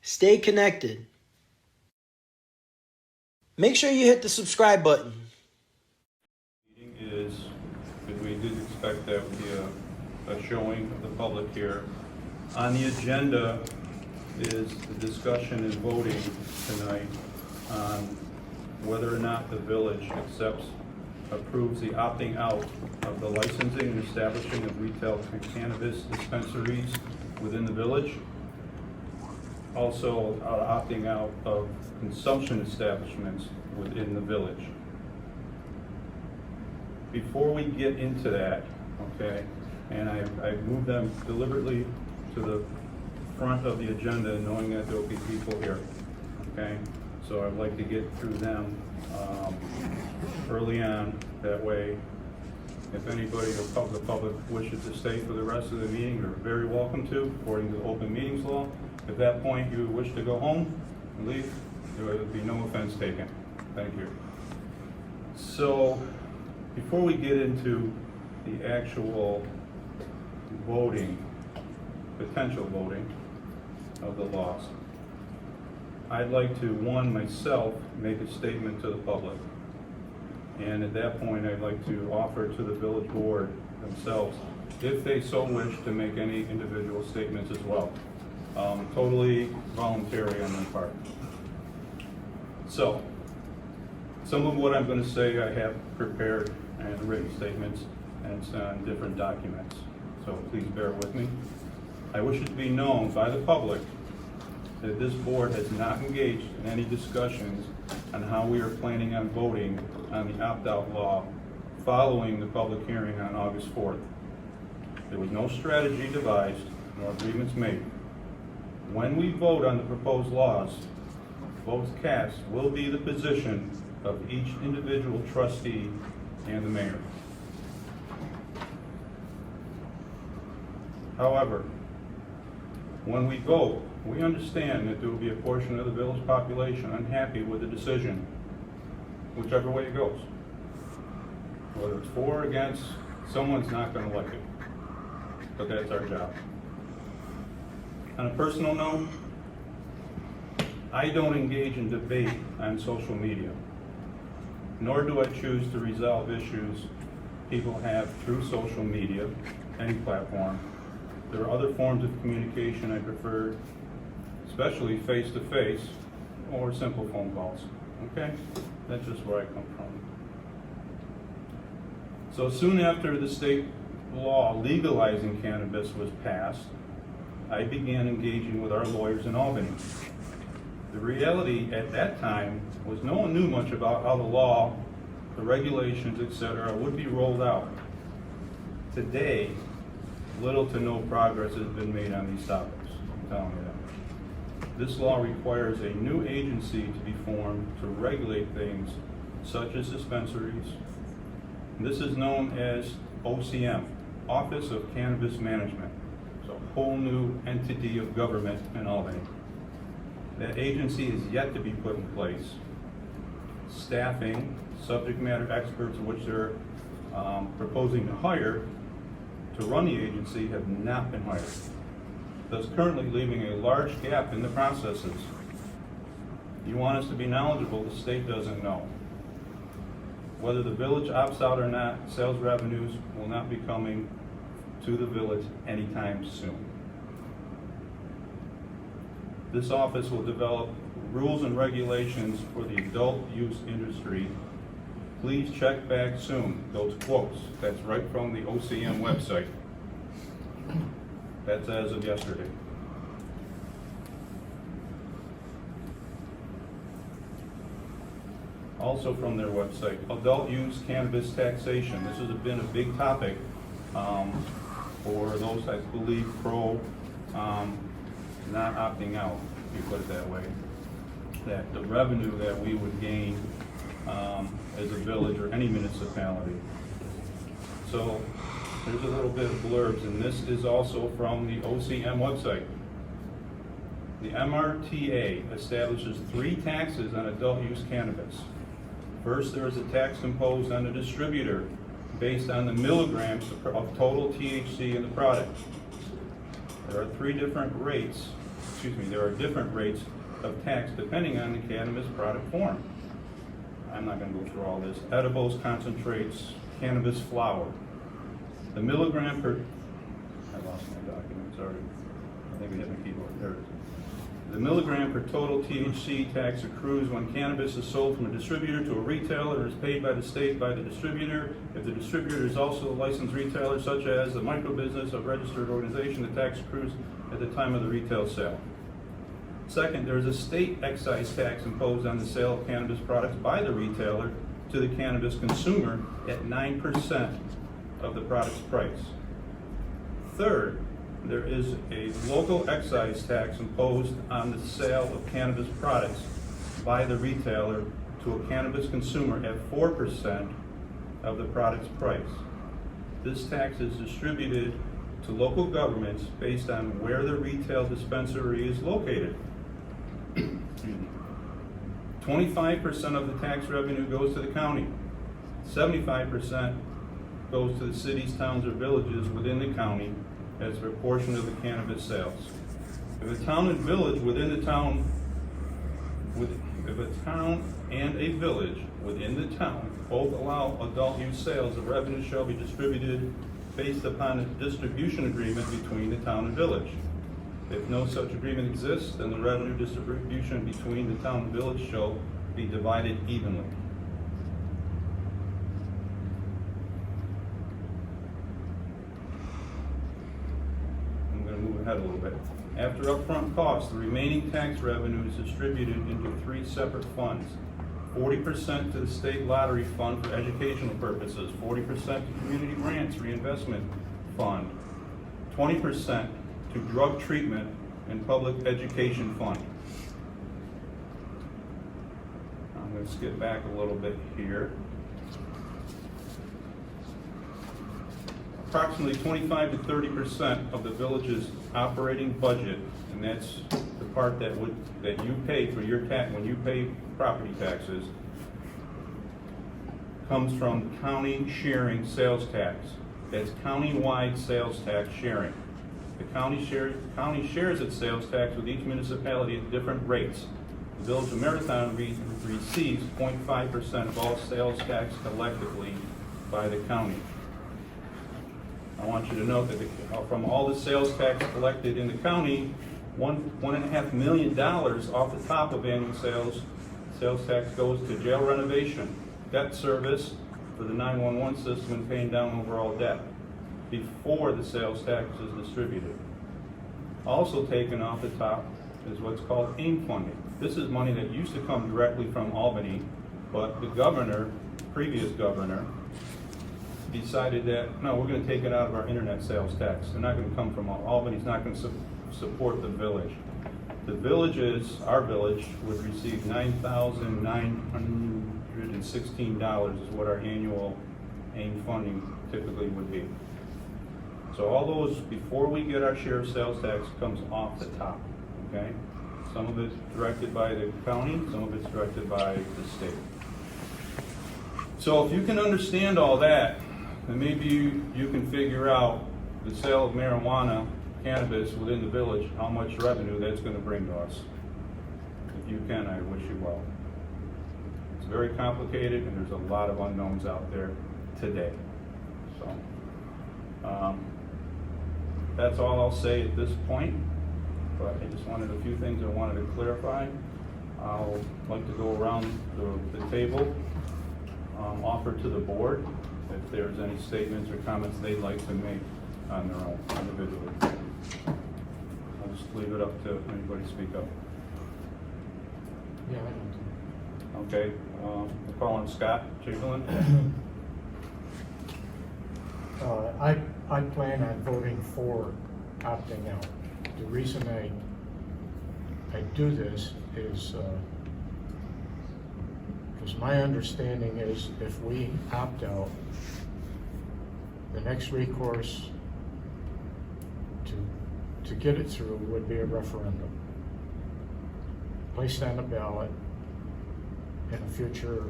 Stay connected. Make sure you hit the subscribe button. Meeting is, because we did expect that would be a showing of the public here. On the agenda is the discussion and voting tonight on whether or not the village approves the opting out of the licensing and establishing of retail cannabis dispensaries within the village. Also opting out of consumption establishments within the village. Before we get into that, okay, and I moved them deliberately to the front of the agenda knowing that there will be people here, okay? So I'd like to get through them early on. That way, if anybody of the public wishes to stay for the rest of the meeting, you're very welcome to, according to the open meetings law. At that point, you wish to go home and leave, there would be no offense taken. Thank you. So, before we get into the actual voting, potential voting of the laws, I'd like to, myself, make a statement to the public. And at that point, I'd like to offer to the village board themselves, if they so wish, to make any individual statements as well. Totally voluntary on their part. So, some of what I'm going to say I have prepared and written statements, and it's on different documents. So please bear with me. I wish it to be known by the public that this board has not engaged in any discussions on how we are planning on voting on the opt-out law following the public hearing on August 4th. There was no strategy devised nor agreements made. When we vote on the proposed laws, votes cast will be the position of each individual trustee and the mayor. However, when we vote, we understand that there will be a portion of the village population unhappy with the decision, whichever way it goes. Whether it's for or against, someone's not going to like it. But that's our job. On a personal note, I don't engage in debate on social media, nor do I choose to resolve issues people have through social media, any platform. There are other forms of communication I prefer, especially face-to-face or simple phone calls, okay? That's just where I come from. So soon after the state law legalizing cannabis was passed, I began engaging with our lawyers in Albany. The reality at that time was no one knew much about how the law, the regulations, etc. would be rolled out. Today, little to no progress has been made on these topics, I'm telling you that. This law requires a new agency to be formed to regulate things such as dispensaries. And this is known as OCM, Office of Cannabis Management. It's a whole new entity of government in Albany. That agency is yet to be put in place. Staffing, subject matter experts, which they're proposing to hire to run the agency, have not been hired, thus currently leaving a large gap in the processes. You want us to be knowledgeable, the state doesn't know. Whether the village opts out or not, sales revenues will not be coming to the village anytime soon. This office will develop rules and regulations for the adult use industry. Please check back soon. Those quotes, that's right from the OCM website. That's as of yesterday. Also from their website, adult use cannabis taxation. This has been a big topic for those, I believe, pro not opting out, if you put it that way. That the revenue that we would gain as a village or any municipality. So there's a little bit of blurbs, and this is also from the OCM website. The MRTA establishes 3 taxes on adult use cannabis. First, there is a tax imposed on the distributor based on the milligrams of total THC in the product. There are 3 different rates there are different rates of tax depending on the cannabis product form. I'm not gonna go through all this. Edibles, concentrates, cannabis flower. The milligram per, I lost my document, sorry. I think I hit my keyboard, there it is. The milligram per total THC tax accrues when cannabis is sold from a distributor to a retailer or is paid by the state by the distributor. If the distributor is also a licensed retailer, such as a micro-business or registered organization, the tax accrues at the time of the retail sale. Second, there is a state excise tax imposed on the sale of cannabis products by the retailer to the cannabis consumer at 9% of the product's price. Third, there is a local excise tax imposed on the sale of cannabis products by the retailer to a cannabis consumer at 4% of the product's price. This tax is distributed to local governments based on where the retail dispensary is located. 25% of the tax revenue goes to the county. 75% goes to the cities, towns, or villages within the county as a portion of the cannabis sales. If a town and village within the town, if a town and a village within the town both allow adult use sales, the revenue shall be distributed based upon a distribution agreement between the town and village. If no such agreement exists, then the revenue distribution between the town and village shall be divided evenly. Ahead a little bit. After upfront costs, the remaining tax revenue is distributed into 3 separate funds. 40% to the state lottery fund for educational purposes, 40% to community grants reinvestment fund, 20% to drug treatment and public education fund. I'm going to skip back a little bit here. Approximately 25 to 30% of the village's operating budget, and that's the part that you pay for your tax when you pay property taxes, comes from county sharing sales tax. That's county-wide sales tax sharing. The county shares its sales tax with each municipality at different rates. The village of Marathon receives 0.5% of all sales tax collectively by the county. I want you to note that from all the sales tax collected in the county, $1.5 million off the top of annual sales tax goes to jail renovation, debt service for the 911 system, and paying down overall debt before the sales tax is distributed. Also taken off the top is what's called AIM funding. This is money that used to come directly from Albany, but the governor, previous governor, decided that, no, we're going to take it out of our internet sales tax. They're not going to come from Albany's not going to support the village. The villages, our village, would receive $9,916 is what our annual AIM funding typically would be. So all those, before we get our share of sales tax, comes off the top, okay? Some of it's directed by the county, some of it's directed by the state. So if you can understand all that, then maybe you can figure out the sale of marijuana, cannabis within the village, how much revenue that's going to bring to us. If you can, I wish you well. It's very complicated and there's a lot of unknowns out there today. So that's all I'll say at this point, but I just wanted a few things I wanted to clarify. I'll like to go around the table, offer to the board if there's any statements or comments they'd like to make on their own individually. I'll just leave it up to anybody to speak up. Yeah, I don't. Okay, we'll call on Scott Chamberlain. I plan on voting for opting out. The reason I do this is because my understanding is if we opt out, the next recourse to get it through would be a referendum placed on the ballot in a future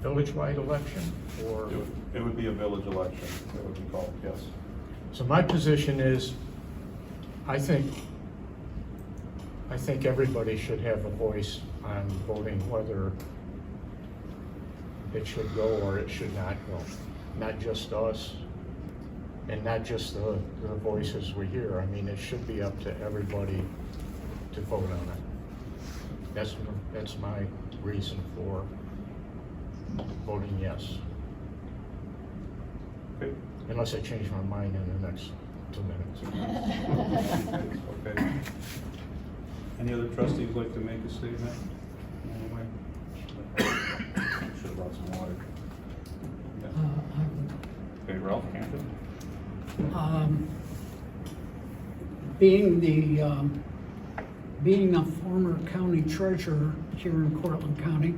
village-wide election, or It would be a village election, that would be called, yes. so my position is I think everybody should have a voice on voting whether it should go or it should not go. Not just us, and not just the voices we hear. I mean, it should be up to everybody to vote on it. That's my reason for voting yes. Okay. Unless I change my mind in the next 2 minutes. Okay. Any other trustees like to make a statement? Anyway? Should have brought some water. Yeah. Okay, Ralph Hampton? Being a former county treasurer here in Cortland County,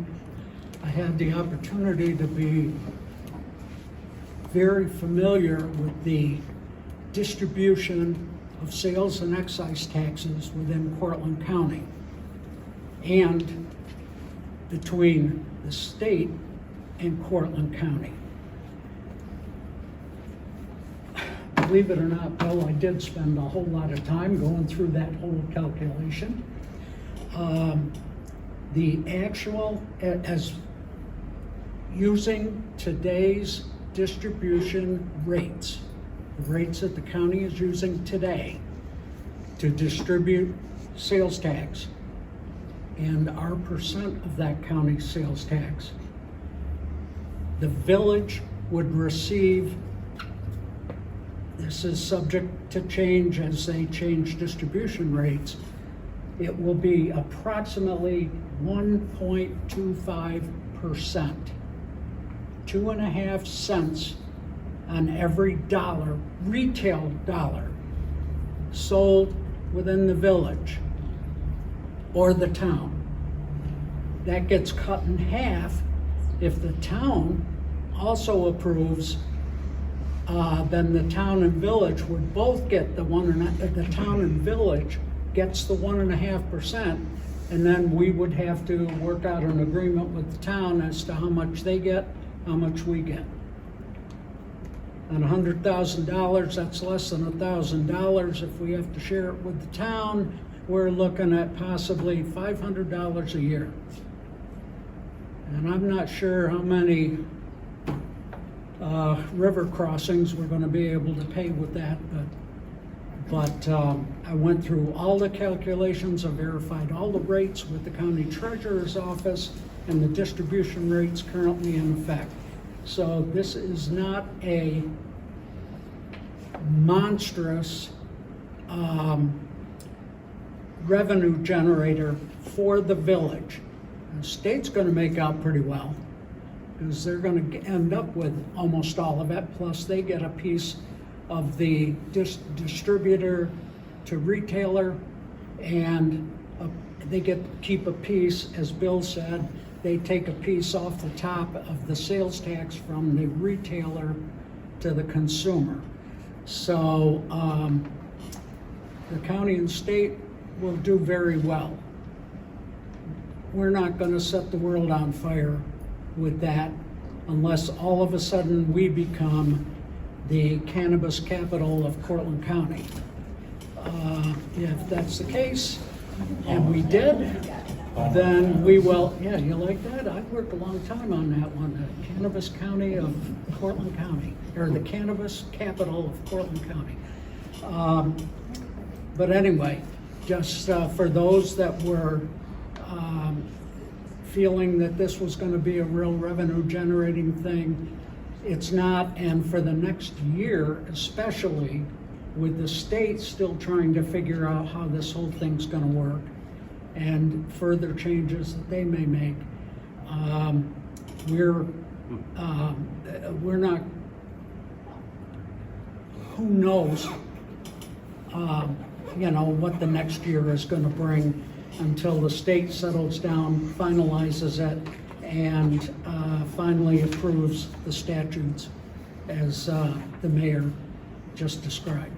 I had the opportunity to be very familiar with the distribution of sales and excise taxes within Cortland County and between the state and Cortland County. Believe it or not, Bill, I did spend a whole lot of time going through that whole calculation. The actual, as using today's distribution rates, the rates that the county is using today to distribute sales tax and our percent of that county sales tax, the village would receive, this is subject to change as they change distribution rates, it will be approximately 1.25%, 2.5 cents on every dollar, retail dollar, sold within the village or the town. That gets cut in half if the town also approves. Then the town and village would both get the town and village gets the 1.5%, and then we would have to work out an agreement with the town as to how much they get, how much we get. On $100,000, that's less than $1,000. If we have to share it with the town, we're looking at possibly $500 a year. And I'm not sure how many river crossings we're going to be able to pay with that, but I went through all the calculations, I verified all the rates with the county treasurer's office and the distribution rates currently in effect. So this is not a monstrous revenue generator for the village. The state's going to make out pretty well, because they're going to end up with almost all of it, plus they get a piece of the distributor to retailer, and they get to keep a piece, as Bill said, they take a piece off the top of the sales tax from the retailer to the consumer. So the county and state will do very well. We're not going to set the world on fire with that unless all of a sudden we become the cannabis capital of Cortland County. If that's the case, and we did, then we will, yeah, you like that? I've worked a long time on that one, the cannabis county of Cortland County, or the cannabis capital of Cortland County. But anyway, just for those that were feeling that this was going to be a real revenue generating thing, it's not. And for the next year, especially with the state still trying to figure out how this whole thing's going to work and further changes that they may make, we're not, who knows, what the next year is going to bring until the state settles down, finalizes it, and finally approves the statutes as the mayor just described.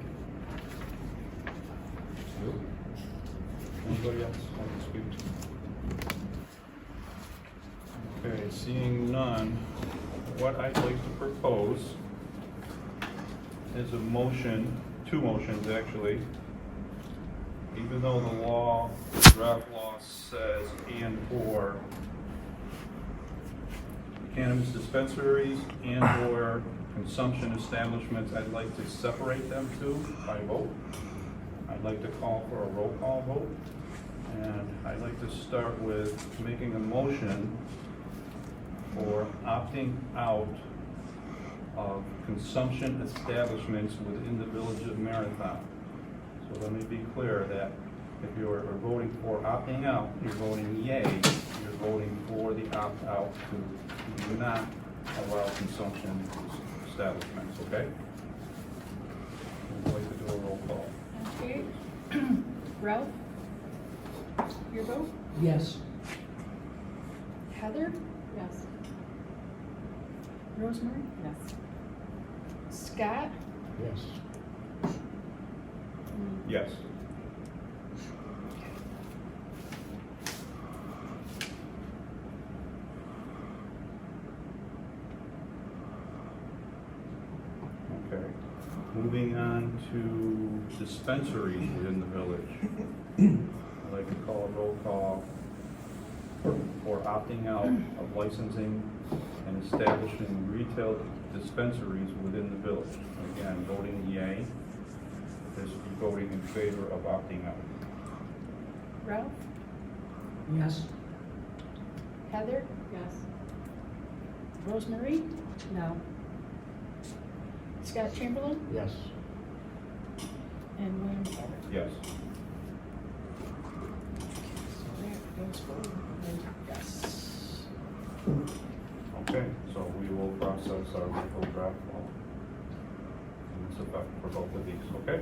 Anybody else want to speak? Okay, seeing none, what I'd like to propose is a motion, two motions actually, even though the law, draft law says and/or cannabis dispensaries and/or consumption establishments, I'd like to separate them two by vote. I'd like to call for a roll call vote. And I'd like to start with making a motion for opting out of consumption establishments within the village of Marathon. So let me be clear that if you're voting for opting out, you're voting yay. You're voting for the opt-out to not allow consumption establishments, okay? I'd like to do a roll call. Okay. Ralph? Your vote? Yes. Heather? Yes. Rosemary? Yes. Scott? Yes. Yes. Okay. Moving on to dispensaries within the village. I'd like to call a roll call for opting out of licensing and establishing retail dispensaries within the village. Again, voting yay. This would be voting in favor of opting out. Ralph? Yes. Heather? Yes. Rosemary? No. Scott Chamberlain? Yes. And William Carter? Yes. So that goes for yes. Okay, so we will process our legal draft law in this effect for both of these, okay?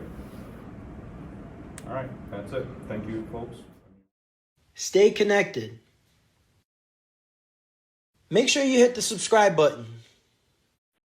All right, that's it. Thank you, folks. Stay connected. Make sure you hit the subscribe button.